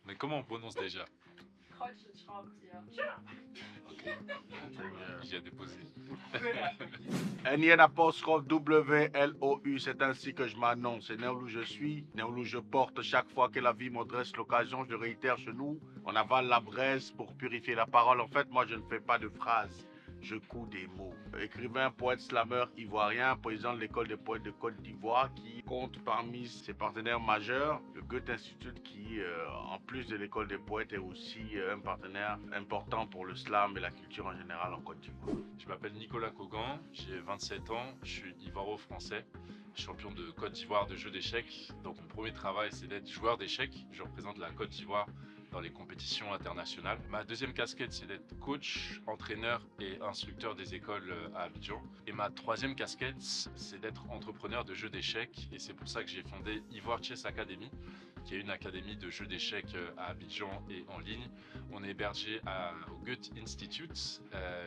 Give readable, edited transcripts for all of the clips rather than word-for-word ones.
Mais comment on prononce déjà? J'ai déposé. N-I-N-WLOU, c'est ainsi que je m'annonce. C'est Néoulou je suis, Néoulou je porte. Chaque fois que la vie m'adresse l'occasion, je réitère chez nous. On avale la braise pour purifier la parole. En fait, moi, je ne fais pas de phrases. Je couds des mots. Écrivain, poète, slammer ivoirien, président de l'école des poètes de Côte d'Ivoire, qui compte parmi ses partenaires majeurs le Goethe Institute, qui, en plus de l'école des poètes, est aussi un partenaire important pour le slam et la culture en général en Côte d'Ivoire. Je m'appelle Nicolas Cogan, j'ai 27 ans, je suis ivaro-français, champion de Côte d'Ivoire de jeux d'échecs. Donc mon premier travail, c'est d'être joueur d'échecs. Je représente la Côte d'Ivoire dans les compétitions internationales. Ma deuxième casquette, c'est d'être coach, entraîneur et instructeur des écoles à Abidjan. Et ma troisième casquette, c'est d'être entrepreneur de jeux d'échecs. Et c'est pour ça que j'ai fondé Ivoire Chess Academy, qui est une académie de jeux d'échecs à Abidjan et en ligne. On est hébergé au Goethe Institute,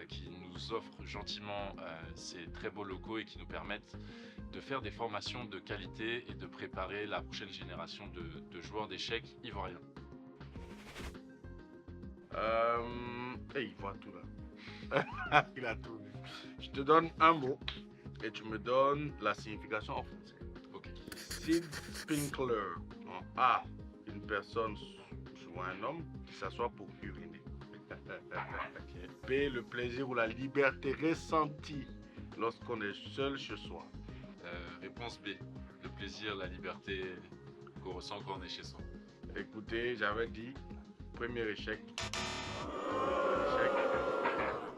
qui nous offre gentiment ces très beaux locaux et qui nous permettent de faire des formations de qualité et de préparer la prochaine génération de joueurs d'échecs ivoiriens. Il voit tout là. Il a tout vu. Je te donne un mot et tu me donnes la signification en français. Ok. Sid Spinkler. En A, une personne, souvent un homme, qui s'assoit pour uriner. Okay. B, le plaisir ou la liberté ressentie lorsqu'on est seul chez soi. Réponse B, le plaisir, la liberté qu'on ressent quand on est chez soi. Écoutez, j'avais dit, premier échec.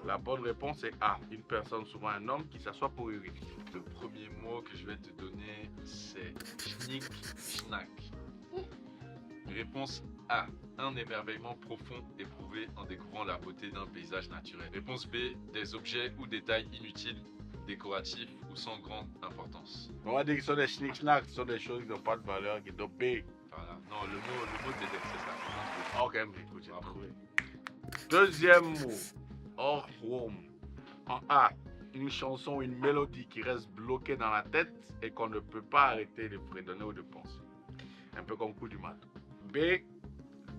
La bonne réponse est A, une personne, souvent un homme, qui s'assoit pour uriner. Le premier mot que je vais te donner, c'est schnick, schnack. Réponse A, un émerveillement profond éprouvé en découvrant la beauté d'un paysage naturel. Réponse B, des objets ou détails inutiles, décoratifs ou sans grande importance. On va dire que ce sont des schnick-snacks, ce sont des choses qui n'ont pas de valeur, qui sont B. Voilà. Non, le mot t'aide, c'est ça. Ok, mais écoute, j'ai trouvé. Deuxième mot, ohrwurm. En A, une chanson ou une mélodie qui reste bloquée dans la tête et qu'on ne peut pas arrêter de fredonner ou de penser. Un peu comme coup du mat. B,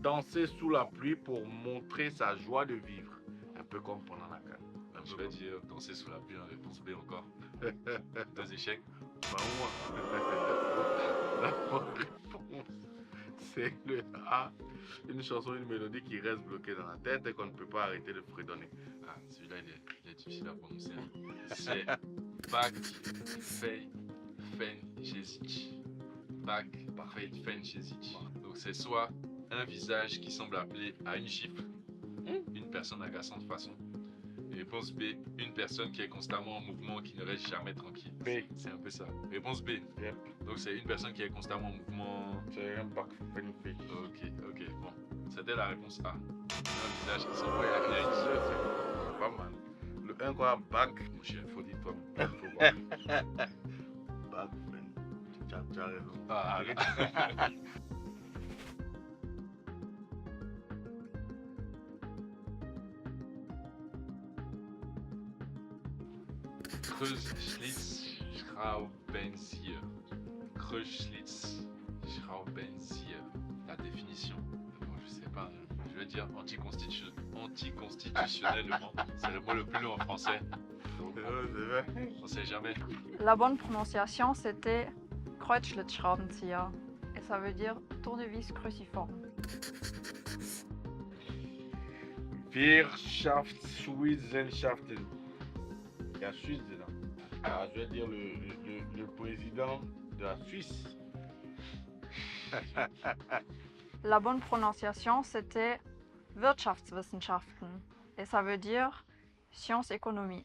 danser sous la pluie pour montrer sa joie de vivre. Un peu comme pendant la canne. Je vais dire danser sous la pluie en réponse B encore. Deux échecs. Bah, la bonne réponse, c'est le A, une chanson, une mélodie qui reste bloquée dans la tête et qu'on ne peut pas arrêter de fredonner. Ah, celui-là, il est difficile à prononcer. C'est Bak, Fei, Fen, Jézich. Bak, Fei, Fen, Jézich. Donc c'est soit un visage qui semble appeler à une gifle, une personne agaçante façon. Réponse B, une personne qui est constamment en mouvement, qui ne reste jamais tranquille. B. C'est un peu ça. Réponse B. Yep. Donc c'est une personne qui est constamment en mouvement. C'est un bac magnifique. Ok, bon. C'était la réponse A. Un visage qui semble Ouais, appeler à une gifle. c'est pas mal. Le 1 quoi, bac. Mon chien, faut dire toi. Bac, tu as raison. Ah, arrête. Kreuzschlitz-Schraubenzieher. Kreuzschlitz-Schraubenzieher. La définition. Bon, je sais pas. Je vais dire anticonstitutionnellement. C'est le mot le plus long en français. Donc, C'est vrai. on sait jamais. La bonne prononciation, c'était Kreuzschlitzschraubenzieher. Et ça veut dire tournevis cruciforme. Wirtschaftswissenschaften. Il y a Suisse dedans. Alors, je vais dire le président de la Suisse. La bonne prononciation, c'était Wirtschaftswissenschaften. Et ça veut dire sciences économie.